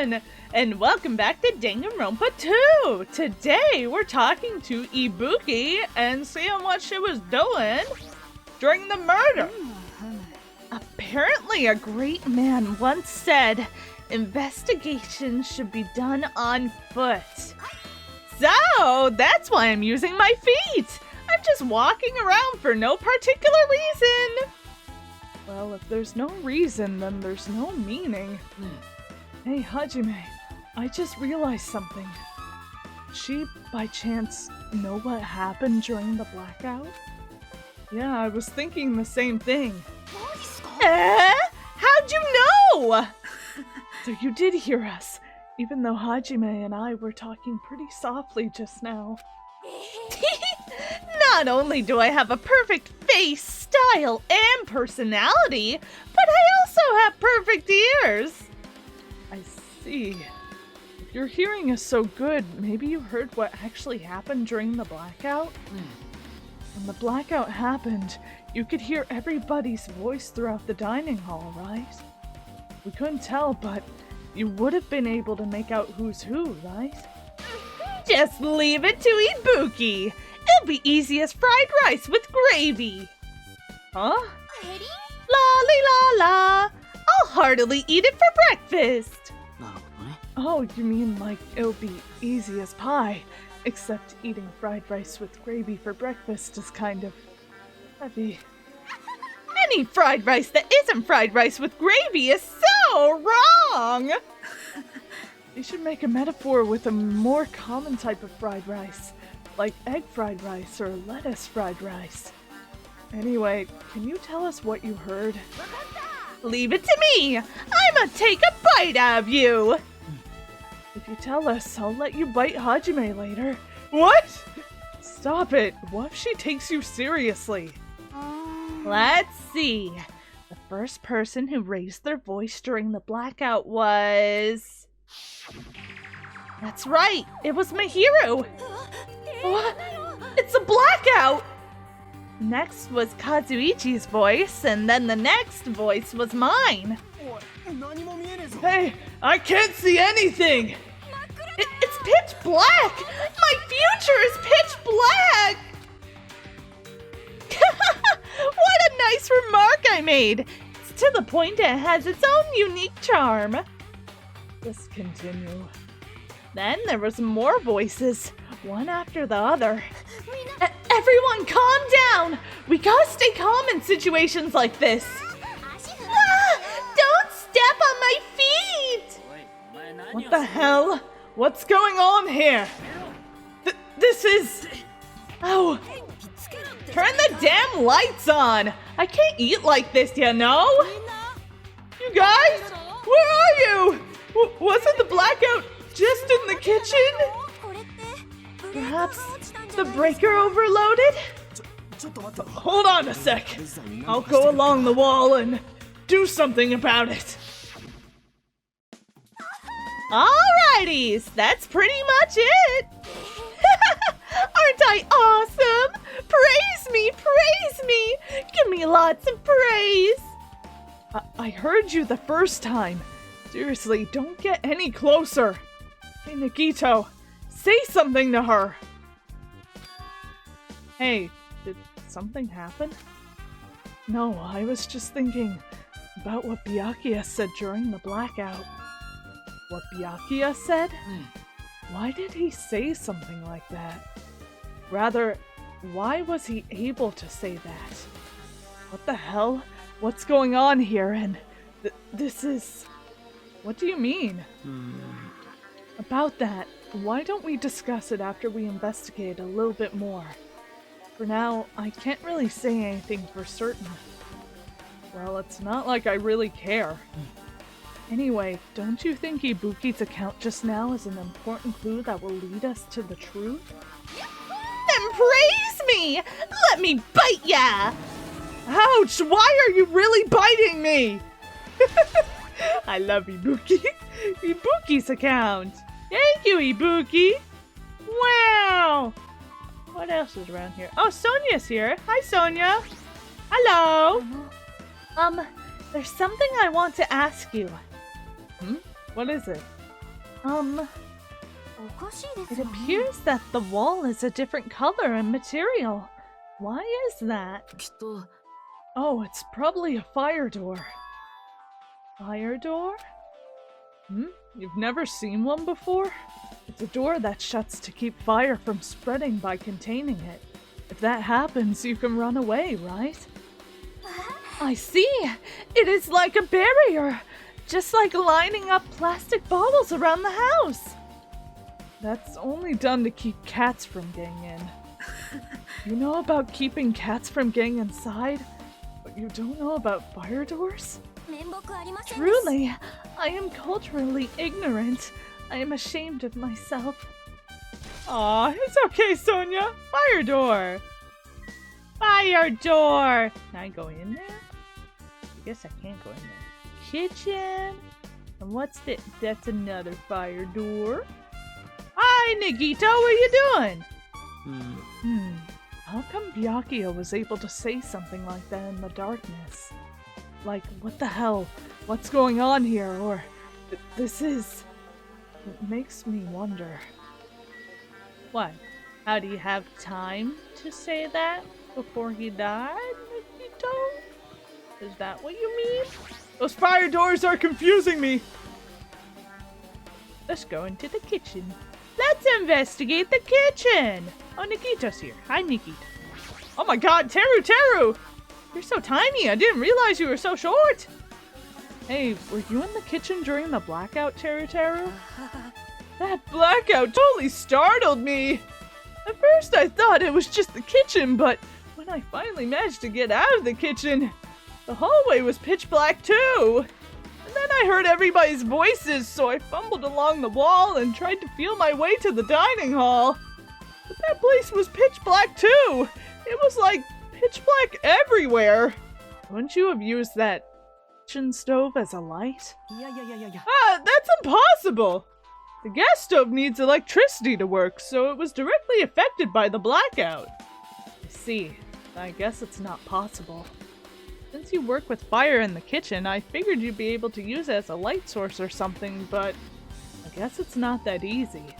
everyone! And welcome back to Danganronpa 2! Today we're talking to Ibuki and seeing what she was doing during the murder. Apparently a great man once said, investigations should be done on foot. So that's why I'm using my feet! I'm just walking around for no particular reason. Well, if there's no reason, then there's no meaning. Hey, Hajime, I just realized something. Did she, by chance, know what happened during the blackout? Yeah, I was thinking the same thing. How'd you know? So you did hear us, even though Hajime and I were talking pretty softly just now. Not only do I have a perfect face, style, and personality, but I also have perfect ears. I see. If your hearing is so good, maybe you heard what actually happened during the blackout? When the blackout happened, you could hear everybody's voice throughout the dining hall, right? We couldn't tell, but you would have been able to make out who's who, right? Just leave it to Ibuki. It'll be easy as fried rice with gravy. Huh? La la. I'll heartily eat it for breakfast. Oh, you mean like it'll be easy as pie, except eating fried rice with gravy for breakfast is kind of heavy. Any fried rice that isn't fried rice with gravy is so wrong! You should make a metaphor with a more common type of fried rice, like egg fried rice or lettuce fried rice. Anyway, can you tell us what you heard? Leave it to me! I'ma take a bite out of you! If you tell us, I'll let you bite Hajime later. What? Stop it! What if she takes you seriously? Let's see. The first person who raised their voice during the blackout was... That's right, it was Mahiru! What? It's a blackout! Next was Kazuichi's voice, and then the next voice was mine. Hey, I can't see anything! It's pitch black! My future is pitch black! What a nice remark I made! It's to the point it has its own unique charm. Let's continue. Then there was more voices, one after the other. Everyone calm down! We gotta stay calm in situations like this. Don't step on my feet! What the hell? What's going on here? This is... Oh! Turn the damn lights on! I can't eat like this, you know? You guys? Where are you? Wasn't the blackout just in the kitchen? Perhaps the breaker overloaded? Hold on a sec. I'll go along the wall and do something about it. Alrighties, that's pretty much it. Aren't I awesome? Praise me, praise me. Give me lots of praise. I heard you the first time. Seriously, don't get any closer. Hey, Nagito, say something to her. Hey, did something happen? No, I was just thinking about what Byakuya said during the blackout. What Byakuya said? Why did he say something like that? Rather, why was he able to say that? What the hell? What's going on here? And this is... What do you mean? About that, why don't we discuss it after we investigate a little bit more? For now, I can't really say anything for certain. Well, it's not like I really care. Anyway, don't you think Ibuki's account just now is an important clue that will lead us to the truth? Then praise me! Let me bite ya! Ouch! Why are you really biting me? I love Ibuki. Ibuki's account. Thank you, Ibuki. Wow. What else is around here? Oh, Sonia's here. Hi, Sonia. Hello. There's something I want to ask you. What is it? It appears that the wall is a different color and material. Why is that? Oh, it's probably a fire door. Fire door? You've never seen one before? It's a door that shuts to keep fire from spreading by containing it. If that happens, you can run away, right? I see! It is like a barrier! Just like lining up plastic bottles around the house! That's only done to keep cats from getting in. You know about keeping cats from getting inside, but you don't know about fire doors? Truly, I am culturally ignorant. I am ashamed of myself. Aw, it's okay, Sonia. Fire door! Fire door! Can I go in there? I guess I can't go in there. Kitchen! And what's this? That's another fire door. Hi, Nagito, what are you doing? How come Byakuya was able to say something like that in the darkness? Like, what the hell? What's going on here? Or, this is... It makes me wonder. What? How do you have time to say that before he died, Nagito? Is that what you mean? Those fire doors are confusing me! Let's go into the kitchen. Let's investigate the kitchen! Oh, Nikito's here. Hi, Nikito. Oh my god, Teru! You're so tiny, I didn't realize you were so short! Hey, were you in the kitchen during the blackout, Teru? That blackout totally startled me! At first I thought it was just the kitchen, but when I finally managed to get out of the kitchen, the hallway was pitch black too! And then I heard everybody's voices, so I fumbled along the wall and tried to feel my way to the dining hall. But that place was pitch black too! It was like pitch black everywhere! Wouldn't you have used that kitchen stove as a light? Yeah. That's impossible! The gas stove needs electricity to work, so it was directly affected by the blackout. I see. I guess it's not possible. Since you work with fire in the kitchen, I figured you'd be able to use it as a light source or something, but I guess it's not that easy.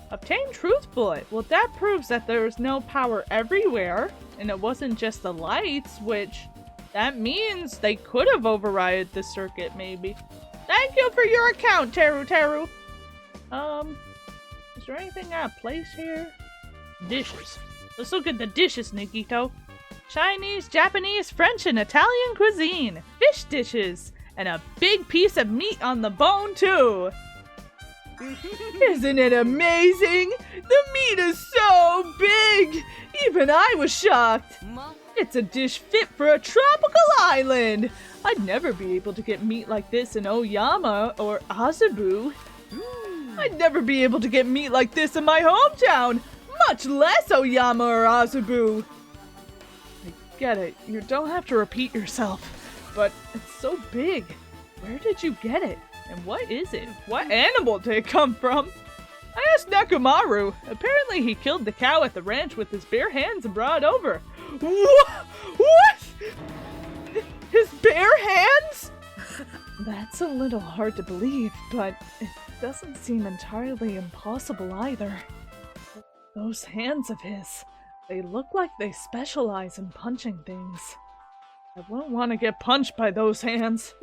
Obtain Truth Bullet. Well, that proves that there was no power everywhere, and it wasn't just the lights, which that means they could have overridden the circuit, maybe. Thank you for your account, Teru. Is there anything out of place here? Dishes. Let's look at the dishes, Nikito. Chinese, Japanese, French, and Italian cuisine. Fish dishes. And a big piece of meat on the bone, too. Isn't it amazing? The meat is so big! Even I was shocked. It's a dish fit for a tropical island. I'd never be able to get meat like this in Oyama or Azabu. I'd never be able to get meat like this in my hometown, much less Oyama or Azabu. I get it, you don't have to repeat yourself, but it's so big. Where did you get it? And what is it? What animal did it come from? I asked Nekomaru. Apparently he killed the cow at the ranch with his bare hands and brought it over. What? His bare hands? That's a little hard to believe, but it doesn't seem entirely impossible either. Those hands of his, they look like they specialize in punching things. I wouldn't want to get punched by those hands.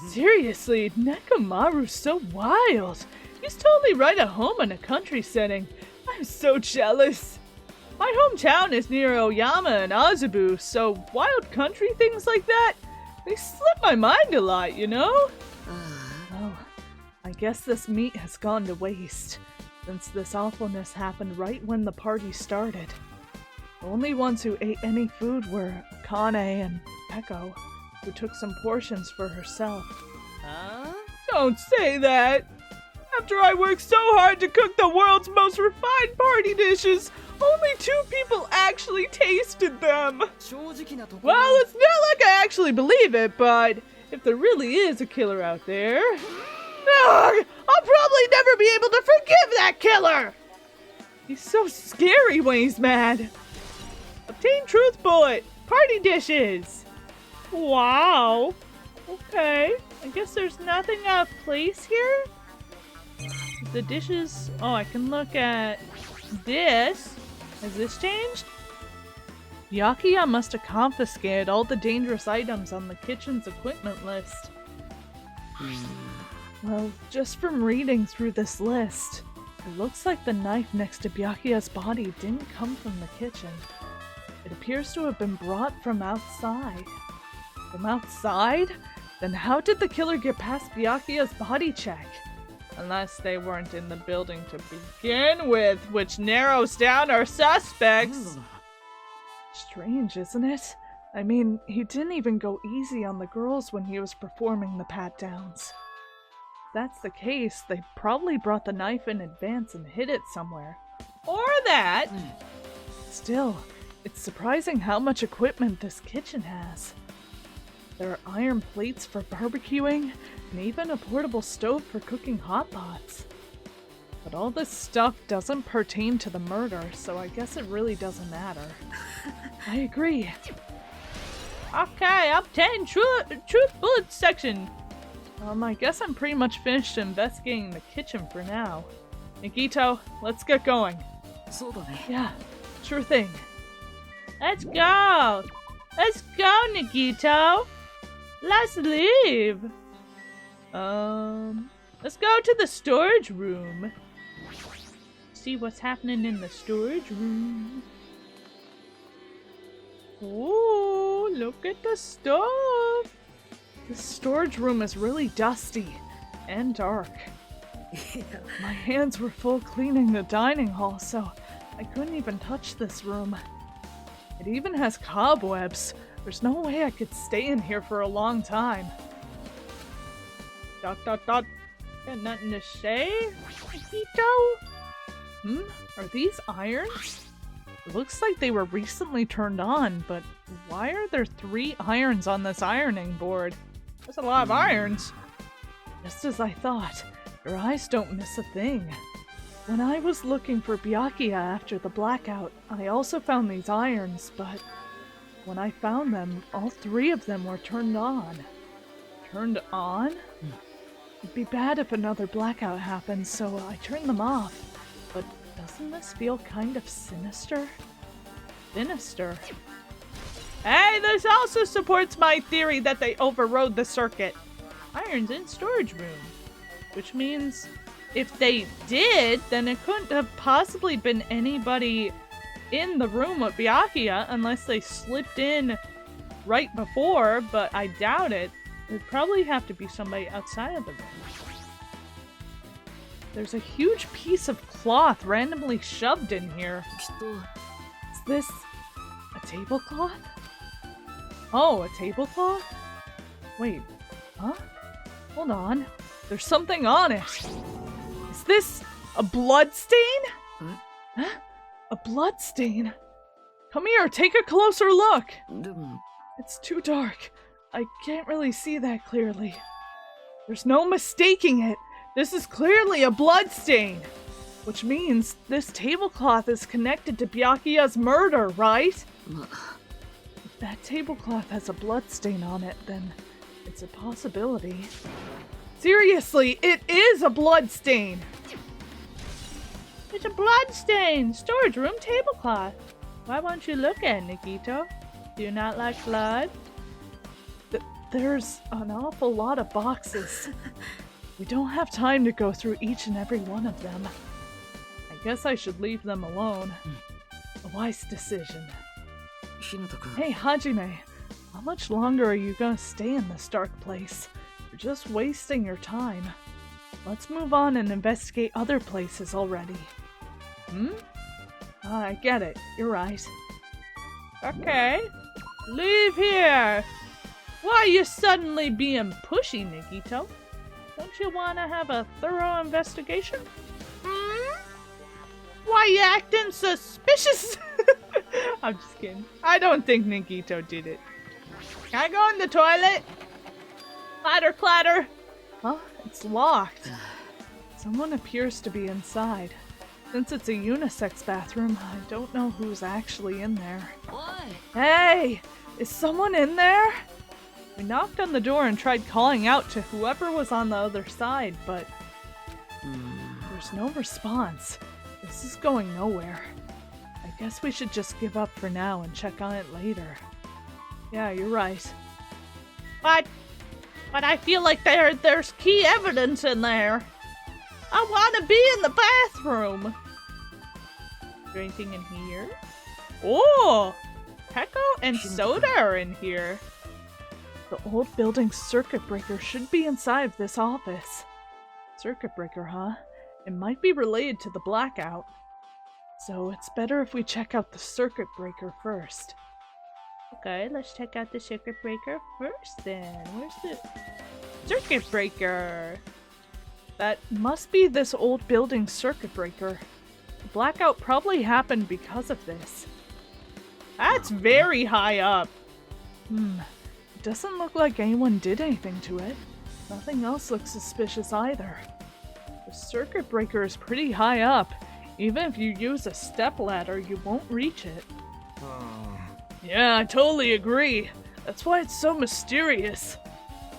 Seriously, Nekomaru's so wild. He's totally right at home in a country setting. I'm so jealous. My hometown is near Oyama and Azabu, so wild country things like that, they slip my mind a lot, you know? Well, I guess this meat has gone to waste, since this awfulness happened right when the party started. The only ones who ate any food were Akane and Echo, who took some portions for herself. Don't say that! After I worked so hard to cook the world's most refined party dishes, only 2 people actually tasted them! Well, it's not like I actually believe it, but if there really is a killer out there... Ugh, I'll probably never be able to forgive that killer! He's so scary when he's mad. Obtain Truth Bullet! Party dishes! Wow. Okay, I guess there's nothing out of place here? The dishes... Oh, I can look at this. Has this changed? Byakuya must have confiscated all the dangerous items on the kitchen's equipment list. Well, just from reading through this list, it looks like the knife next to Byakuya's body didn't come from the kitchen. It appears to have been brought from outside. From outside? Then how did the killer get past Byakuya's body check? Unless they weren't in the building to begin with, which narrows down our suspects. Strange, isn't it? I mean, he didn't even go easy on the girls when he was performing the pat-downs. If that's the case, they probably brought the knife in advance and hid it somewhere. Or that! Still, it's surprising how much equipment this kitchen has. There are iron plates for barbecuing, and even a portable stove for cooking hot pots. But all this stuff doesn't pertain to the murder, so I guess it really doesn't matter. I agree. Okay, obtain truth bullet section. I guess I'm pretty much finished investigating the kitchen for now. Nagito, let's get going. Yeah, sure thing. Let's go! Let's go, Nagito! Let's leave! Let's go to the storage room. See what's happening in the storage room. Ooh, look at the stuff! The storage room is really dusty and dark. My hands were full cleaning the dining hall, so I couldn't even touch this room. It even has cobwebs. There's no way I could stay in here for a long time. ... Got nothing to say, Akito? Are these irons? It looks like they were recently turned on, but why are there 3 irons on this ironing board? That's a lot of irons. Just as I thought, your eyes don't miss a thing. When I was looking for Byakuya after the blackout, I also found these irons, but when I found them, all 3 of them were turned on. Turned on? It'd be bad if another blackout happened, so I turned them off. But doesn't this feel kind of sinister? Sinister? Hey, this also supports my theory that they overrode the circuit. Irons in storage room. Which means if they did, then it couldn't have possibly been anybody in the room with Byakuya unless they slipped in right before, but I doubt it. It'd probably have to be somebody outside of the room. There's a huge piece of cloth randomly shoved in here. Is this a tablecloth? Oh, a tablecloth? Wait, huh? Hold on. There's something on it. Is this a blood stain? Huh? A blood stain? Come here, take a closer look. It's too dark. I can't really see that clearly. There's no mistaking it. This is clearly a blood stain. Which means this tablecloth is connected to Byakuya's murder, right? If that tablecloth has a blood stain on it, then it's a possibility. Seriously, it is a blood stain! It's a blood stain! Storage room tablecloth. Why won't you look at it, Nagito? Do you not like blood? There's an awful lot of boxes. We don't have time to go through each and every one of them. I guess I should leave them alone. A wise decision. Hey, Hajime, how much longer are you gonna stay in this dark place? You're just wasting your time. Let's move on and investigate other places already. I get it. You're right. Okay. Leave here! Why are you suddenly being pushy, Nagito? Don't you want to have a thorough investigation? Why you acting suspicious? I'm just kidding. I don't think Nagito did it. Can I go in the toilet? Clatter, clatter. Huh? It's locked. Someone appears to be inside. Since it's a unisex bathroom, I don't know who's actually in there. What? Hey! Is someone in there? We knocked on the door and tried calling out to whoever was on the other side, but There's no response. This is going nowhere. I guess we should just give up for now and check on it later. Yeah, you're right. But I feel like there's key evidence in there. I want to be in the bathroom. Is there anything in here? Oh! Pecco and Soda are in here. The old building's circuit breaker should be inside of this office. Circuit breaker, huh? It might be related to the blackout. So it's better if we check out the circuit breaker first. Okay, let's check out the circuit breaker first then. Where's the circuit breaker? That must be this old building's circuit breaker. The blackout probably happened because of this. That's very high up. It doesn't look like anyone did anything to it. Nothing else looks suspicious either. The circuit breaker is pretty high up. Even if you use a stepladder, you won't reach it. Yeah, I totally agree. That's why it's so mysterious.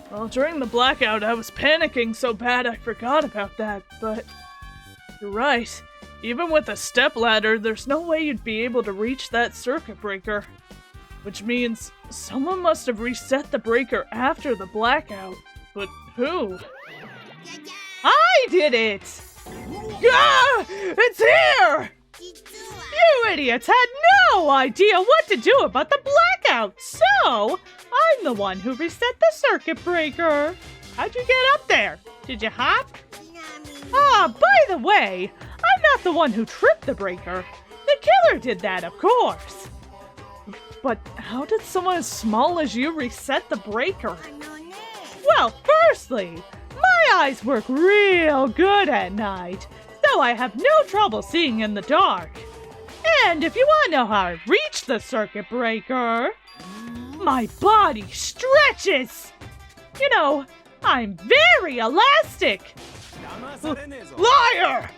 Well, during the blackout, I was panicking so bad I forgot about that, but you're right. Even with a stepladder, there's no way you'd be able to reach that circuit breaker. Which means someone must have reset the breaker after the blackout. But who? I did it! Ah! It's here! You idiots had no idea what to do about the blackout, so I'm the one who reset the circuit breaker. How'd you get up there? Did you hop? Ah, by the way, I'm not the one who tripped the breaker. The killer did that, of course. But how did someone as small as you reset the breaker? Well, firstly, my eyes work real good at night, so I have no trouble seeing in the dark. And if you want to know how I reached the circuit breaker, my body stretches. You know, I'm very elastic. Liar!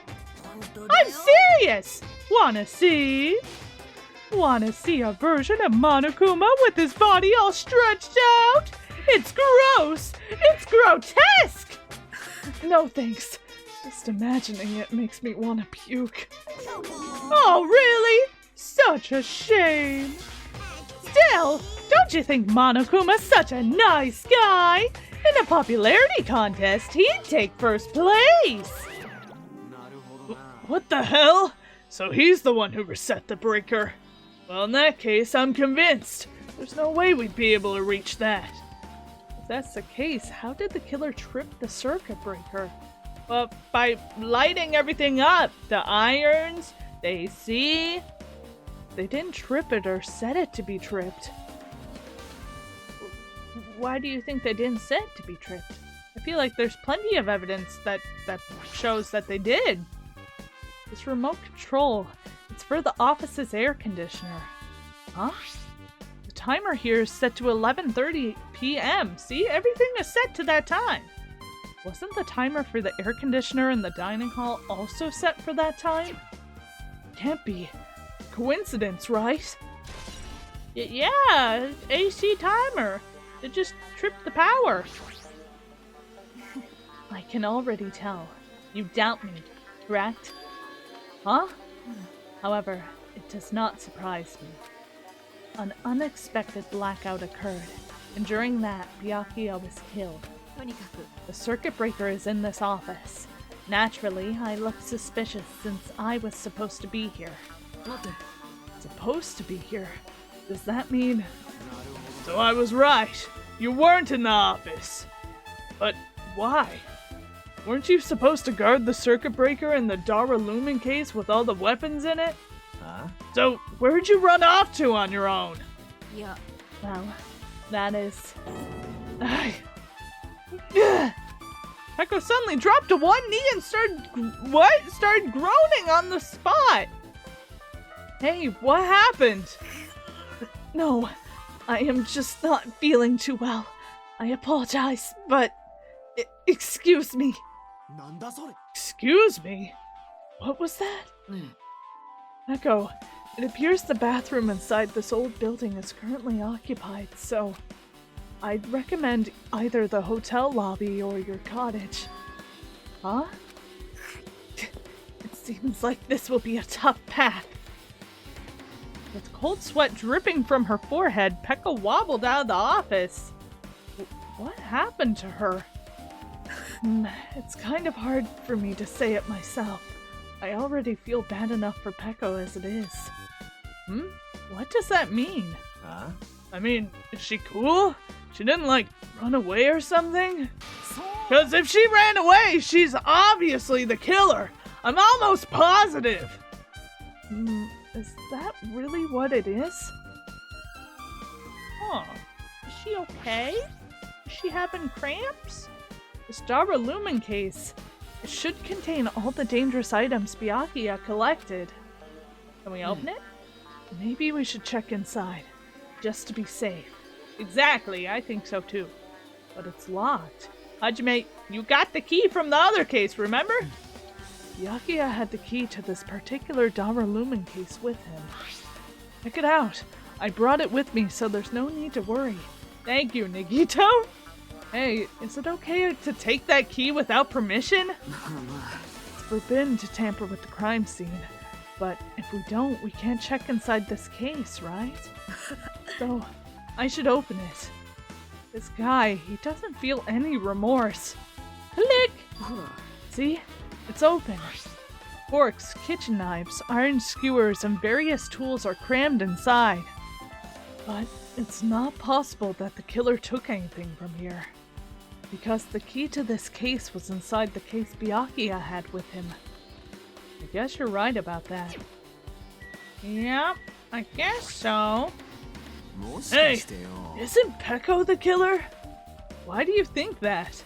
I'm serious! Wanna see? Wanna see a version of Monokuma with his body all stretched out? It's gross! It's grotesque! No thanks. Just imagining it makes me want to puke. Oh, really? Such a shame. Still, don't you think Monokuma's such a nice guy? In a popularity contest, he'd take first place. What the hell? So he's the one who reset the breaker. Well, in that case, I'm convinced. There's no way we'd be able to reach that. If that's the case, how did the killer trip the circuit breaker? Well, by lighting everything up. The irons, the AC. They didn't trip it or set it to be tripped. Why do you think they didn't set it to be tripped? I feel like there's plenty of evidence that shows that they did. This remote control, it's for the office's air conditioner. Huh? The timer here is set to 11:30 p.m. See, everything is set to that time. Wasn't the timer for the air conditioner in the dining hall also set for that time? Can't be. Coincidence, right? Yeah, AC timer. It just tripped the power. I can already tell. You doubt me, correct? Huh? However, it does not surprise me. An unexpected blackout occurred, and during that, Byakuya was killed. The circuit breaker is in this office. Naturally, I looked suspicious since I was supposed to be here. Supposed to be here? Does that mean... So I was right. You weren't in the office. But why? Weren't you supposed to guard the circuit breaker in the Daralumin case with all the weapons in it? Huh? So where'd you run off to on your own? Yeah. Well, that is... Pecco suddenly dropped to one knee and started groaning on the spot. Hey, what happened? No, I am just not feeling too well. I apologize, but... excuse me. Excuse me? What was that? Pecco, it appears the bathroom inside this old building is currently occupied, so... I'd recommend either the hotel lobby or your cottage. Huh? Seems like this will be a tough path. With cold sweat dripping from her forehead, Pekka wobbled out of the office. What happened to her? It's kind of hard for me to say it myself. I already feel bad enough for Pekko as it is. What does that mean? Huh? I mean, is she cool? She didn't, run away or something? Because if she ran away, she's obviously the killer. I'm almost positive. Is that really what it is? Huh. Is she okay? Is she having cramps? This Lumen case. It should contain all the dangerous items Byakuya collected. Can we open it? Maybe we should check inside, just to be safe. Exactly, I think so too. But it's locked. Hajime, you got the key from the other case, remember? Byakuya had the key to this particular Lumen case with him. Check it out. I brought it with me, so there's no need to worry. Thank you, Nagito. Hey, is it okay to take that key without permission? It's forbidden to tamper with the crime scene. But if we don't, we can't check inside this case, right? So, I should open it. This guy, he doesn't feel any remorse. Click! See? It's open. Forks, kitchen knives, iron skewers, and various tools are crammed inside. But it's not possible that the killer took anything from here. Because the key to this case was inside the case Byakuya had with him. I guess you're right about that. Yep, I guess so. Hey, isn't Pekko the killer? Why do you think that?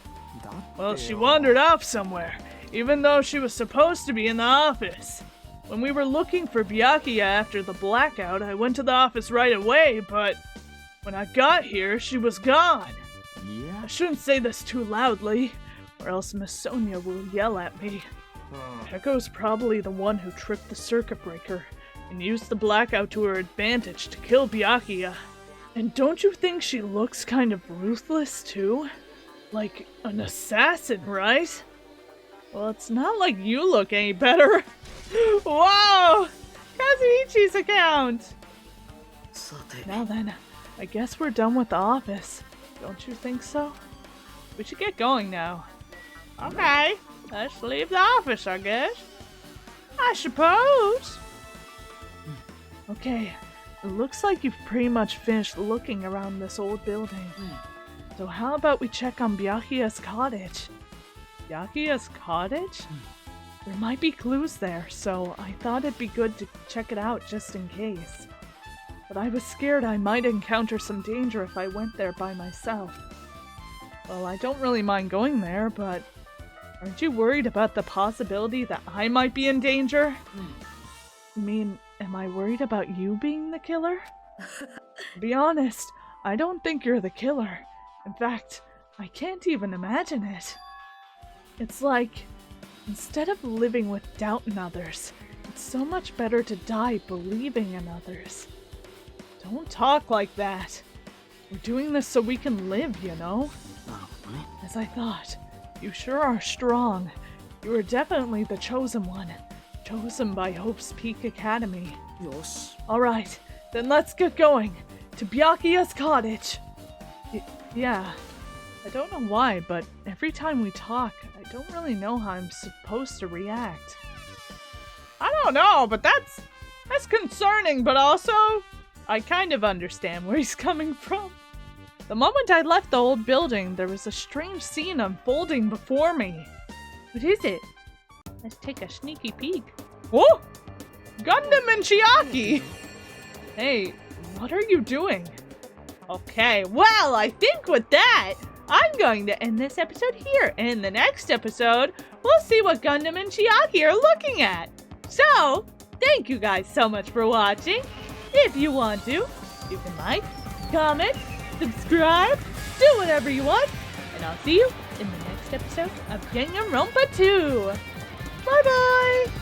Well, she wandered off somewhere, even though she was supposed to be in the office. When we were looking for Byakuya after the blackout, I went to the office right away, but when I got here, she was gone. I shouldn't say this too loudly, or else Miss Sonia will yell at me. Pekko's probably the one who tripped the circuit breaker and used the blackout to her advantage to kill Byakuya. And don't you think she looks kind of ruthless too? Like an assassin, right? Well, it's not like you look any better. Wow! Kazuichi's account! Now then, I guess we're done with the office. Don't you think so? We should get going now. Okay, let's leave the office, I guess. I suppose. Okay, it looks like you've pretty much finished looking around this old building. So how about we check on Byakuya's cottage? Byakuya's cottage? There might be clues there, so I thought it'd be good to check it out just in case. But I was scared I might encounter some danger if I went there by myself. Well, I don't really mind going there, but aren't you worried about the possibility that I might be in danger? You mean, am I worried about you being the killer? To be honest, I don't think you're the killer. In fact, I can't even imagine it. It's like, instead of living with doubt in others, it's so much better to die believing in others. Don't talk like that. We're doing this so we can live, you know? As I thought, you sure are strong. You are definitely the chosen one. Chosen by Hope's Peak Academy. Yes. Alright, then let's get going. To Byakuya's cottage. Yeah. I don't know why, but every time we talk, I don't really know how I'm supposed to react. I don't know, but that's concerning, but also I kind of understand where he's coming from. The moment I left the old building, there was a strange scene unfolding before me. What is it? Let's take a sneaky peek. Whoa! Gundam and Chiaki! Hey, what are you doing? Okay, well, I think with that, I'm going to end this episode here. And in the next episode, we'll see what Gundam and Chiaki are looking at. So, thank you guys so much for watching. If you want to, you can like, comment, subscribe, do whatever you want. And I'll see you in the next episode of Gangnam Rompa 2. Bye-bye!